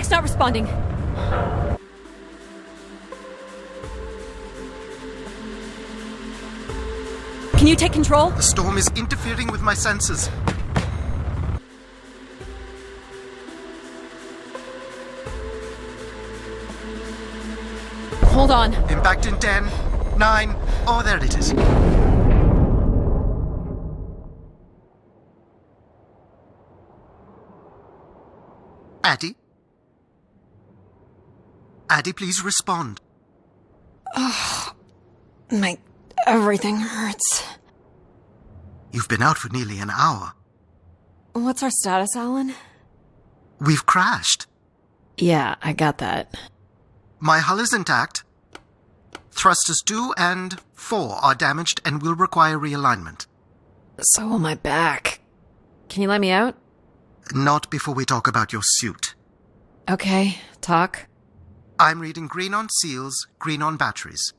Jetpack's not responding. Can you take control? The storm is interfering with my senses. Hold on. Impact in 10, 9, oh, there it is. Adie? Adie, please respond. Everything hurts. You've been out for nearly an hour. What's our status, Alan? We've crashed. Yeah, I got that. My hull is intact. Thrusters 2 and 4 are damaged and will require realignment. So will my back. Can you let me out? Not before we talk about your suit. Okay, talk. I'm reading green on seals, green on batteries.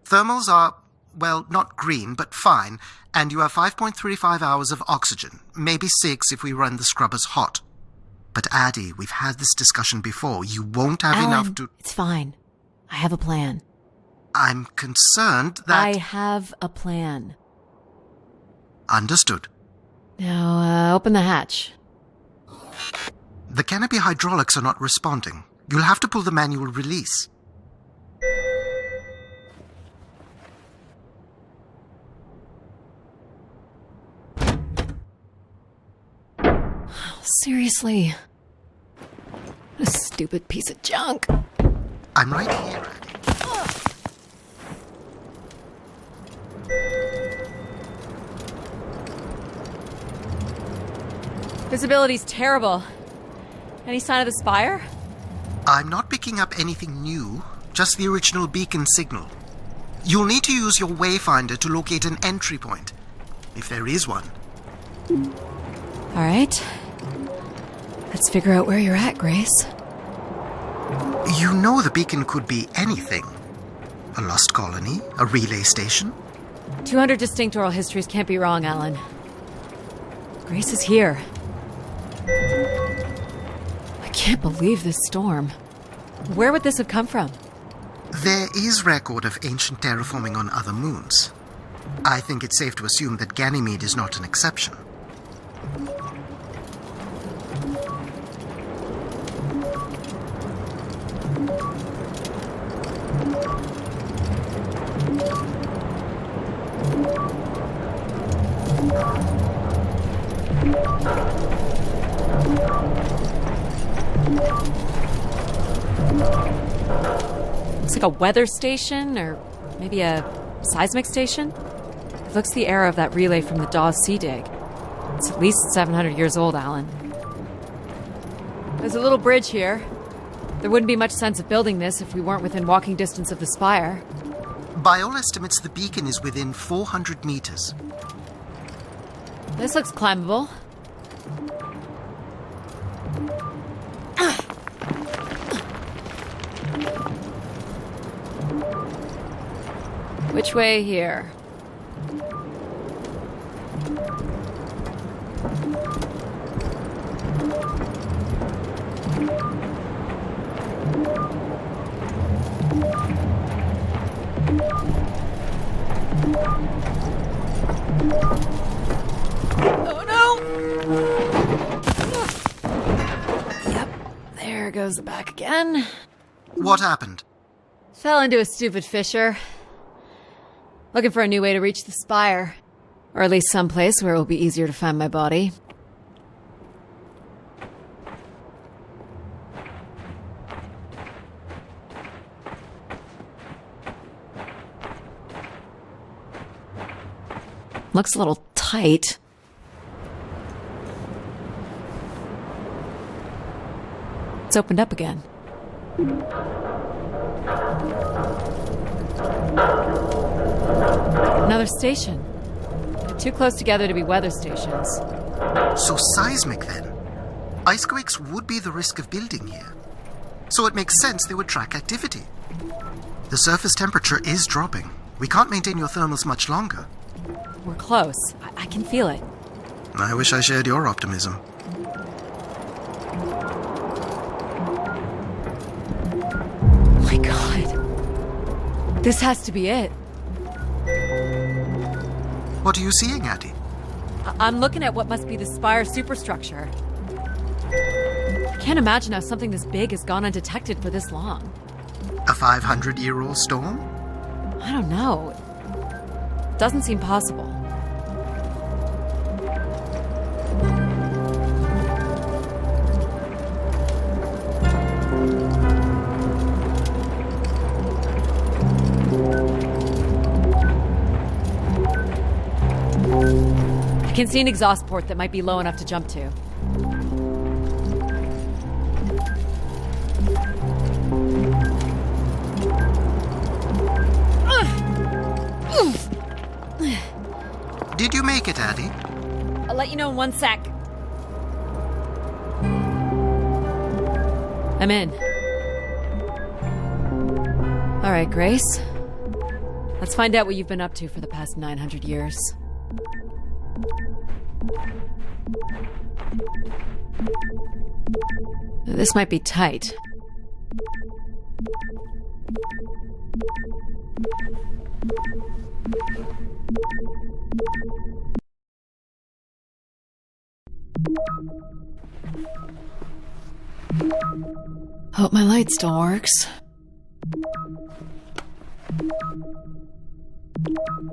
Thermals are, well, not green, but fine, and you have 5.35 hours of oxygen, maybe 6 if we run the scrubbers hot. But Adie, we've had this discussion before. You won't have Alan, enough to... It's fine. I have a plan. I'm concerned that... I have a plan. Understood. Now, open the hatch. The canopy hydraulics are not responding. You'll have to pull the manual release. Seriously. What a stupid piece of junk. I'm right here, Adie. Visibility's terrible. Any sign of the spire? I'm not picking up anything new, just the original beacon signal. You'll need to use your wayfinder to locate an entry point, if there is one. All right. Let's figure out where you're at, Grace. You know the beacon could be anything. A lost colony, a relay station. 200 distinct oral histories can't be wrong, Alan. Grace is here. I can't believe this storm. Where would this have come from? There is record of ancient terraforming on other moons. I think it's safe to assume that Ganymede is not an exception. Looks like a weather station, or maybe a seismic station. It looks the era of that relay from the Dawes Sea Dig. It's at least 700 years old, Alan. There's a little bridge here. There wouldn't be much sense of building this if we weren't within walking distance of the spire. By all estimates, the beacon is within 400 meters. This looks climbable. Which way here? Oh no! Yep, there goes the back again. What happened? Fell into a stupid fissure. Looking for a new way to reach the spire. Or at least someplace where it will be easier to find my body. Looks a little tight. It's opened up again. Another station. They're too close together to be weather stations. So seismic, then. Icequakes would be the risk of building here. So it makes sense they would track activity. The surface temperature is dropping. We can't maintain your thermals much longer. We're close. I can feel it. I wish I shared your optimism. This has to be it. What are you seeing, Adie? I'm looking at what must be the Spire superstructure. I can't imagine how something this big has gone undetected for this long. A 500-year-old storm? I don't know. Doesn't seem possible. I can see an exhaust port that might be low enough to jump to. Did you make it, Adie? I'll let you know in 1 sec. I'm in. All right, Grace. Let's find out what you've been up to for the past 900 years. This might be tight. Hope my light still works.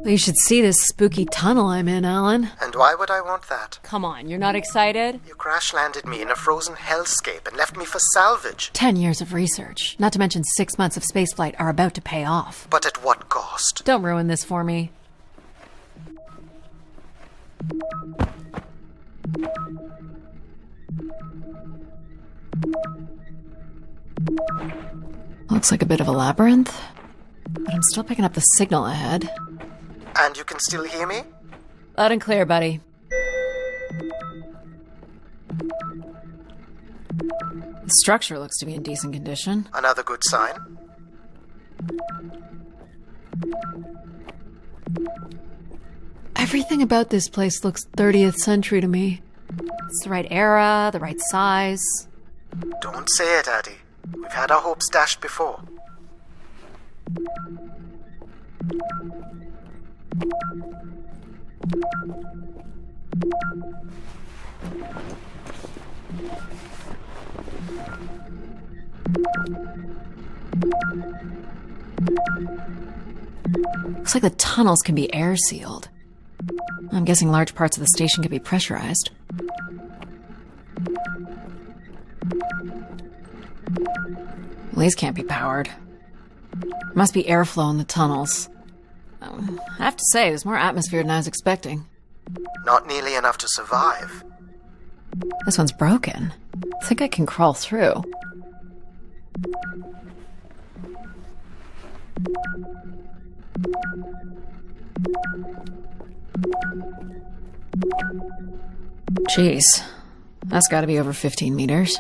You should see this spooky tunnel I'm in, Alan. And why would I want that? Come on, you're not excited? You crash-landed me in a frozen hellscape and left me for salvage. 10 years of research, not to mention 6 months of spaceflight, are about to pay off. But at what cost? Don't ruin this for me. Looks like a bit of a labyrinth, but I'm still picking up the signal ahead. And you can still hear me? Loud and clear, buddy. The structure looks to be in decent condition. Another good sign. Everything about this place looks 30th century to me. It's the right era, the right size. Don't say it, Adie. We've had our hopes dashed before. Looks like the tunnels can be air sealed. I'm guessing large parts of the station can be pressurized. Well, these can't be powered. There must be airflow in the tunnels. I have to say, there's more atmosphere than I was expecting. Not nearly enough to survive. This one's broken. I think I can crawl through. Jeez. That's gotta be over 15 meters.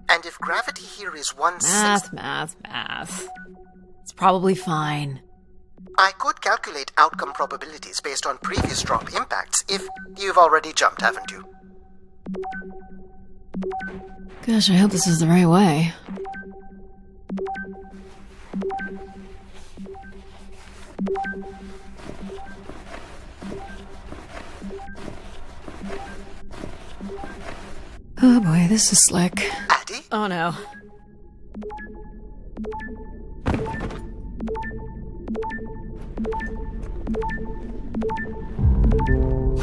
And if gravity here is 1/6... Math. It's probably fine. I could calculate outcome probabilities based on previous drop impacts if you've already jumped, haven't you? Gosh, I hope this is the right way. Oh boy, this is slick. Adie? Oh no.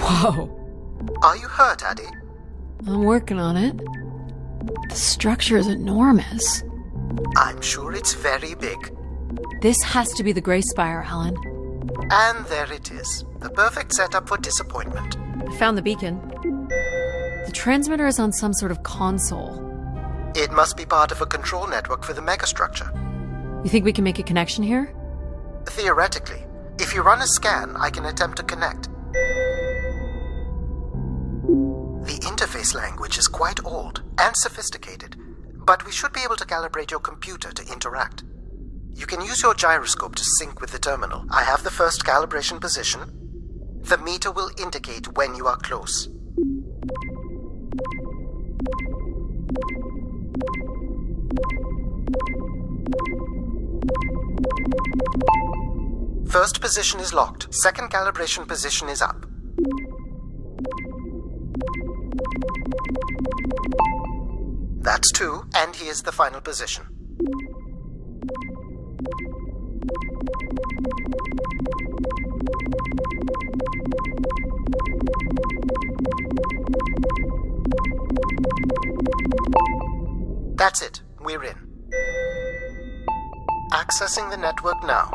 Whoa. Are you hurt, Adie? I'm working on it. The structure is enormous. I'm sure it's very big. This has to be the Grey Spire, Alan. And there it is. The perfect setup for disappointment. I found the beacon. The transmitter is on some sort of console. It must be part of a control network for the megastructure. You think we can make a connection here? Theoretically. If you run a scan, I can attempt to connect. The interface language is quite old and sophisticated, but we should be able to calibrate your computer to interact. You can use your gyroscope to sync with the terminal. I have the first calibration position. The meter will indicate when you are close. First position is locked. Second calibration position is up. That's 2, and here's the final position. That's it. We're in. Accessing the network now.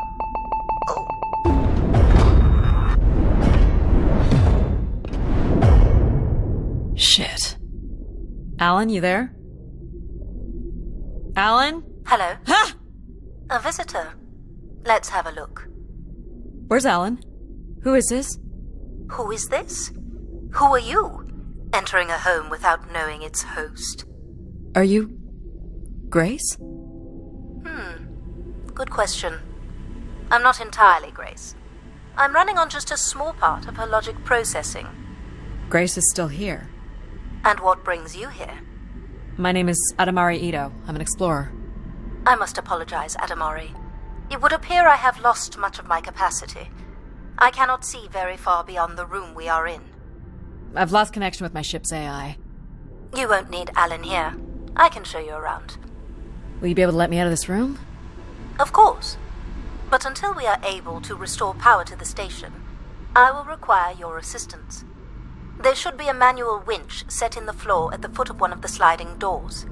Oh. Shit. Alan, you there? Alan? Hello. Ha! A visitor. Let's have a look. Where's Alan? Who is this? Who is this? Who are you? Entering a home without knowing its host. Are you... Grace? Good question. I'm not entirely Grace. I'm running on just a small part of her logic processing. Grace is still here. And what brings you here? My name is Adie Ito. I'm an explorer. I must apologize, Adamari. It would appear I have lost much of my capacity. I cannot see very far beyond the room we are in. I've lost connection with my ship's AI. You won't need Alan here. I can show you around. Will you be able to let me out of this room? Of course. But until we are able to restore power to the station, I will require your assistance. There should be a manual winch set in the floor at the foot of one of the sliding doors.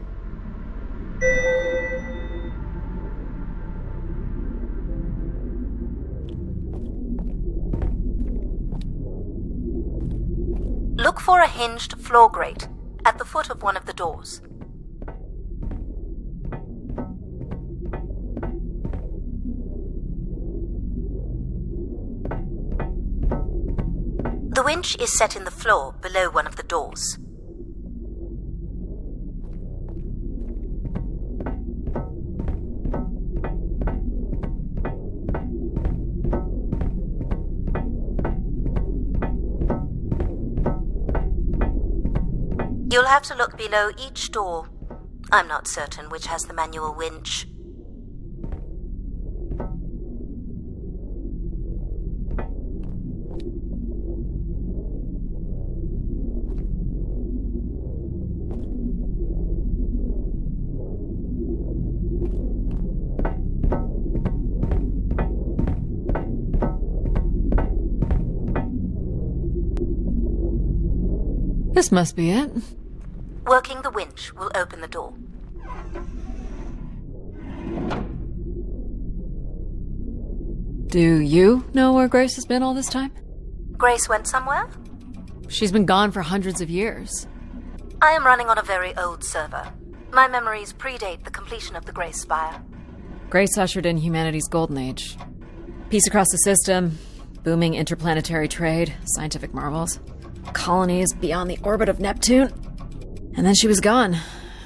Look for a hinged floor grate at the foot of one of the doors. The winch is set in the floor below one of the doors. You'll have to look below each door. I'm not certain which has the manual winch. This must be it. Working the winch will open the door. Do you know where Grace has been all this time? Grace went somewhere? She's been gone for hundreds of years. I am running on a very old server. My memories predate the completion of the Grace Spire. Grace ushered in humanity's golden age. Peace across the system, booming interplanetary trade, scientific marvels, colonies beyond the orbit of Neptune. And then she was gone,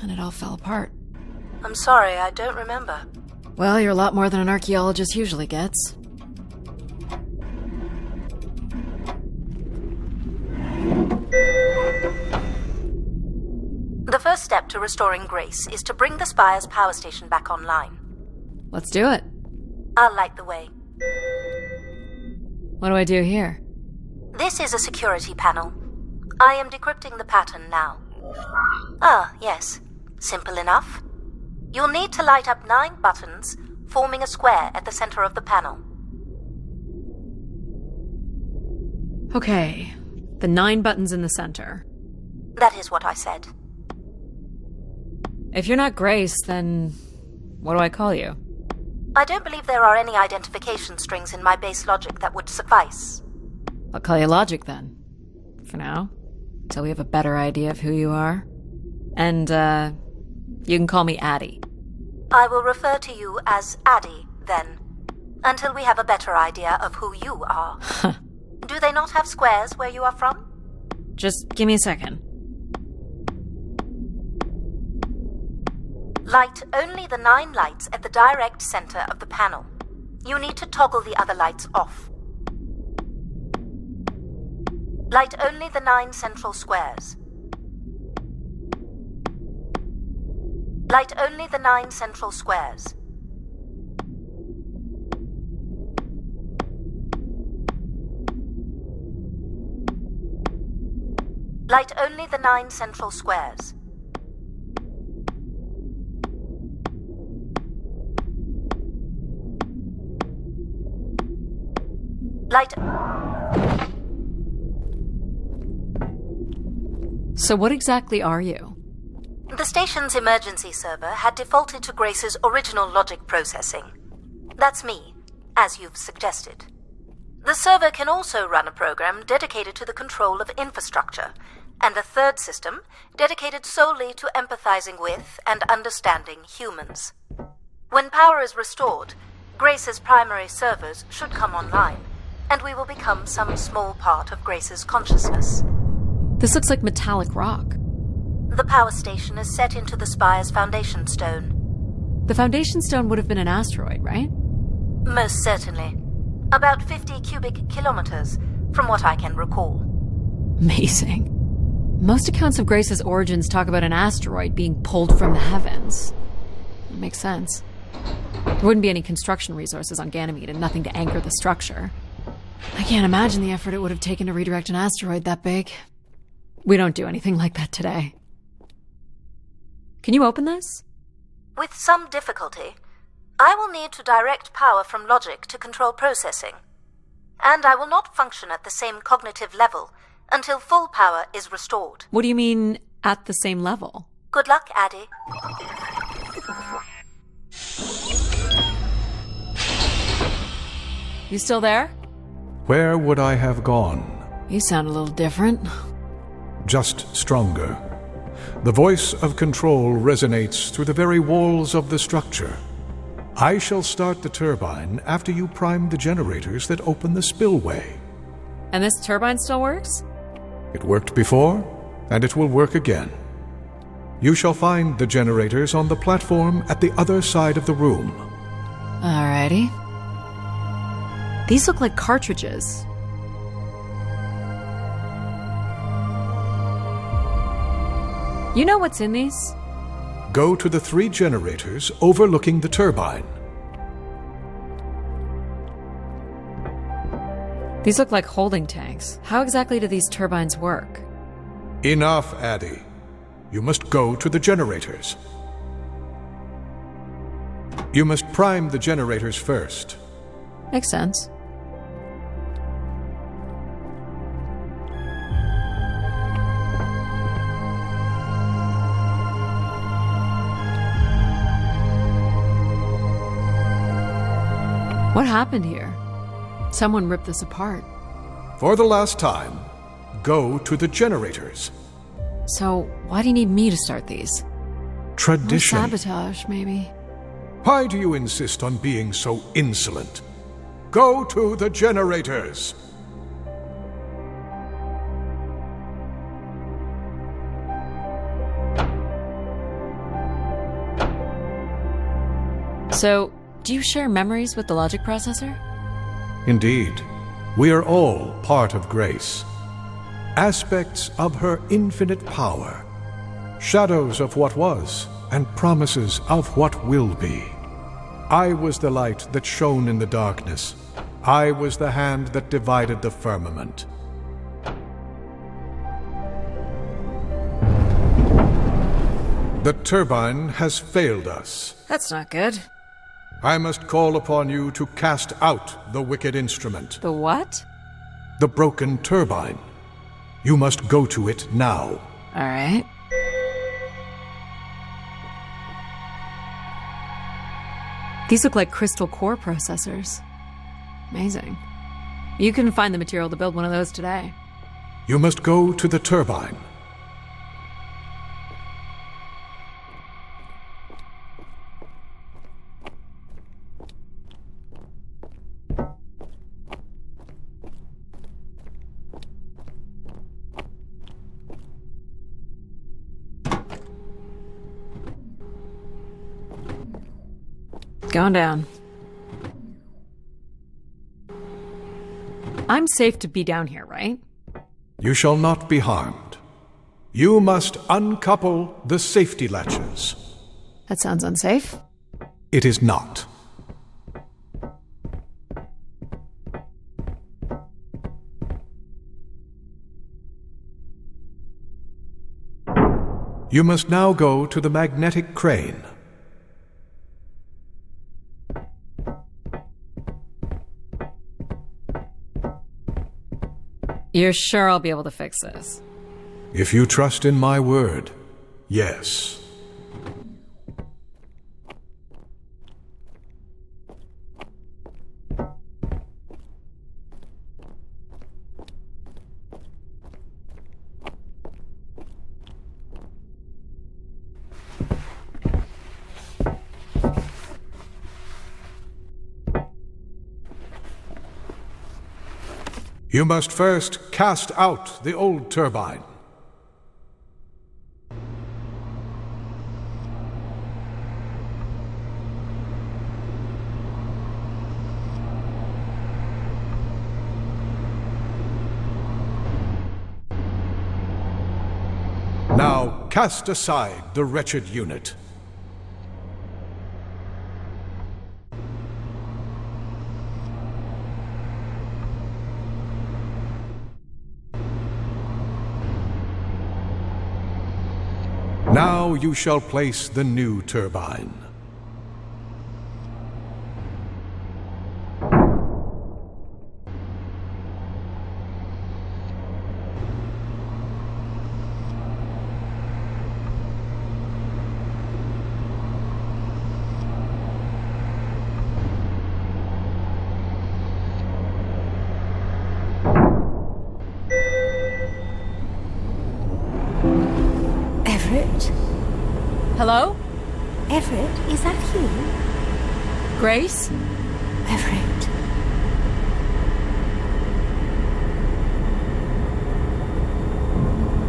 and it all fell apart. I'm sorry, I don't remember. Well, you're a lot more than an archaeologist usually gets. The first step to restoring Grace is to bring the Spire's power station back online. Let's do it. I'll light the way. What do I do here? This is a security panel. I am decrypting the pattern now. Ah, yes. Simple enough. You'll need to light up 9 buttons, forming a square at the center of the panel. Okay, the 9 buttons in the center. That is what I said. If you're not Grace, then what do I call you? I don't believe there are any identification strings in my base logic that would suffice. I'll call you Logic then. For now. Until we have a better idea of who you are. And, you can call me Adie. I will refer to you as Adie, then. Until we have a better idea of who you are. Do they not have squares where you are from? Just give me a second. Light only the 9 lights at the direct center of the panel. You need to toggle the other lights off. Light only the 9 central squares. Light only the 9 central squares. Light only the 9 central squares. Light... So what exactly are you? The station's emergency server had defaulted to Grace's original logic processing. That's me, as you've suggested. The server can also run a program dedicated to the control of infrastructure, and a third system dedicated solely to empathizing with and understanding humans. When power is restored, Grace's primary servers should come online, and we will become some small part of Grace's consciousness. This looks like metallic rock. The power station is set into the spire's foundation stone. The foundation stone would have been an asteroid, right? Most certainly. About 50 cubic kilometers, from what I can recall. Amazing. Most accounts of Grace's origins talk about an asteroid being pulled from the heavens. That makes sense. There wouldn't be any construction resources on Ganymede and nothing to anchor the structure. I can't imagine the effort it would have taken to redirect an asteroid that big. We don't do anything like that today. Can you open this? With some difficulty. I will need to direct power from logic to control processing. And I will not function at the same cognitive level until full power is restored. What do you mean, at the same level? Good luck, Adie. You still there? Where would I have gone? You sound a little different. Just stronger. The voice of control resonates through the very walls of the structure. I shall start the turbine after you prime the generators that open the spillway. And this turbine still works? It worked before, and it will work again. You shall find the generators on the platform at the other side of the room. Alrighty. These look like cartridges. You know what's in these? Go to the 3 generators overlooking the turbine. These look like holding tanks. How exactly do these turbines work? Enough, Adie. You must go to the generators. You must prime the generators first. Makes sense. What happened here? Someone ripped this apart. For the last time, go to the generators. So, why do you need me to start these? Tradition. More sabotage, maybe. Why do you insist on being so insolent? Go to the generators. So, do you share memories with the logic processor? Indeed, we are all part of Grace. Aspects of her infinite power. Shadows of what was, and promises of what will be. I was the light that shone in the darkness. I was the hand that divided the firmament. The turbine has failed us. That's not good. I must call upon you to cast out the wicked instrument. The what? The broken turbine. You must go to it now. Alright. These look like crystal core processors. Amazing. You couldn't find the material to build one of those today. You must go to the turbine. Going down. I'm safe to be down here, right? You shall not be harmed. You must uncouple the safety latches. That sounds unsafe. It is not. You must now go to the magnetic crane. You're sure I'll be able to fix this? If you trust in my word, yes. You must first cast out the old turbine. Now cast aside the wretched unit. Now you shall place the new turbine. Hello? Everett, is that you? Grace? Everett.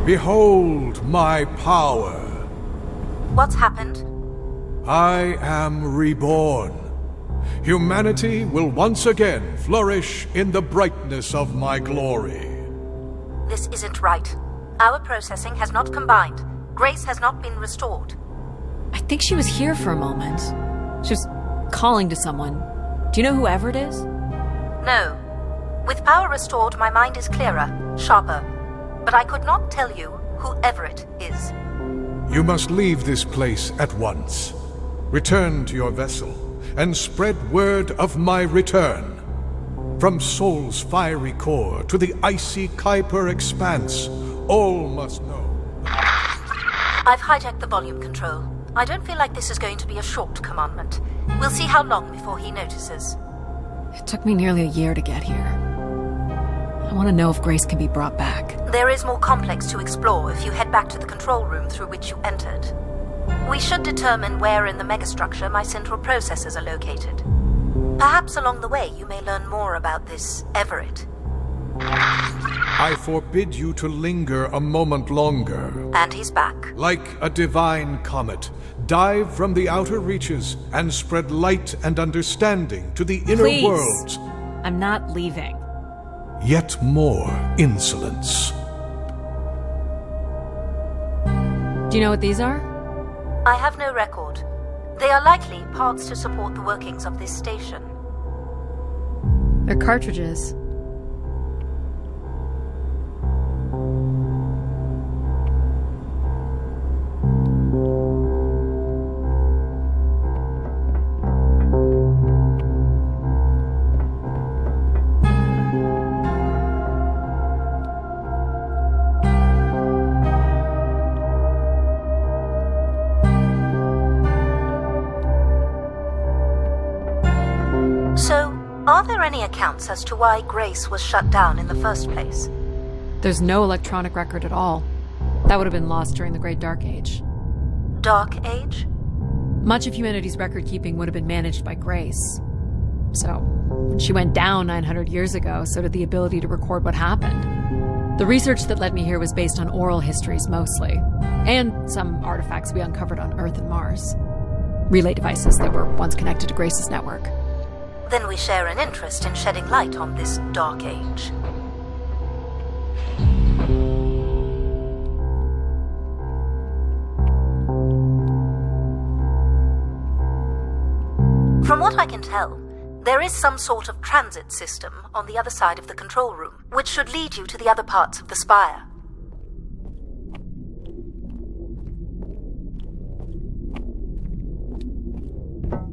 Behold my power. What's happened? I am reborn. Humanity will once again flourish in the brightness of my glory. This isn't right. Our processing has not combined. Grace has not been restored. I think she was here for a moment. She was calling to someone. Do you know who Everett is? No. With power restored, my mind is clearer, sharper. But I could not tell you who Everett is. You must leave this place at once. Return to your vessel, and spread word of my return. From Sol's fiery core to the icy Kuiper expanse, all must know. I've hijacked the volume control. I don't feel like this is going to be a short commandment. We'll see how long before he notices. It took me nearly a year to get here. I want to know if Grace can be brought back. There is more complex to explore if you head back to the control room through which you entered. We should determine where in the megastructure my central processors are located. Perhaps along the way you may learn more about this Everett. I forbid you to linger a moment longer. And he's back. Like a divine comet, dive from the outer reaches and spread light and understanding to the inner Please. worlds. I'm not leaving. Yet more insolence. Do you know what these are? I have no record. They are likely parts to support the workings of this station. They're cartridges. Are there any accounts as to why Grace was shut down in the first place? There's no electronic record at all. That would have been lost during the Great Dark Age. Dark Age? Much of humanity's record-keeping would have been managed by Grace. So, when she went down 900 years ago, so did the ability to record what happened. The research that led me here was based on oral histories mostly, and some artifacts we uncovered on Earth and Mars. Relay devices that were once connected to Grace's network. Then we share an interest in shedding light on this Dark Age. From what I can tell, there is some sort of transit system on the other side of the control room, which should lead you to the other parts of the spire.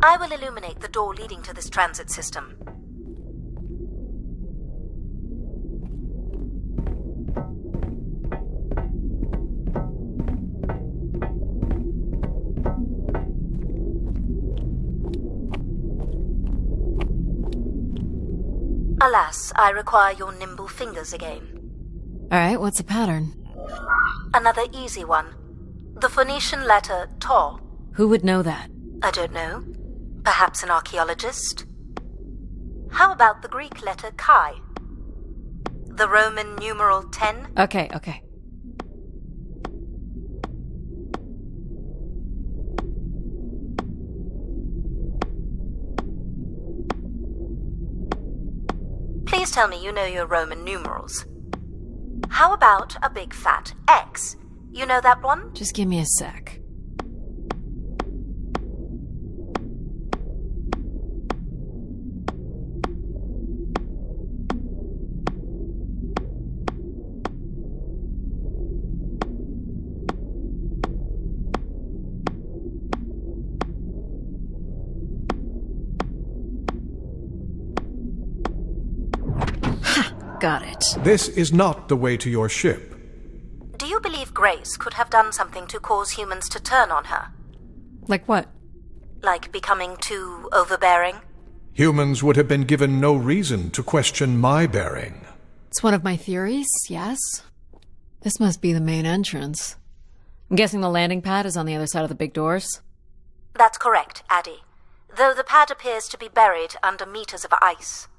I will illuminate the door leading to this transit system. Alas, I require your nimble fingers again. Alright, what's the pattern? Another easy one. The Phoenician letter Tau. Who would know that? I don't know. Perhaps an archaeologist? How about the Greek letter Chi? The Roman numeral 10? Okay. Please tell me you know your Roman numerals. How about a big fat X? You know that one? Just give me a sec. Got it. This is not the way to your ship. Do you believe Grace could have done something to cause humans to turn on her? Like what? Like becoming too overbearing? Humans would have been given no reason to question my bearing. It's one of my theories, yes. This must be the main entrance. I'm guessing the landing pad is on the other side of the big doors? That's correct, Adie. Though the pad appears to be buried under meters of ice.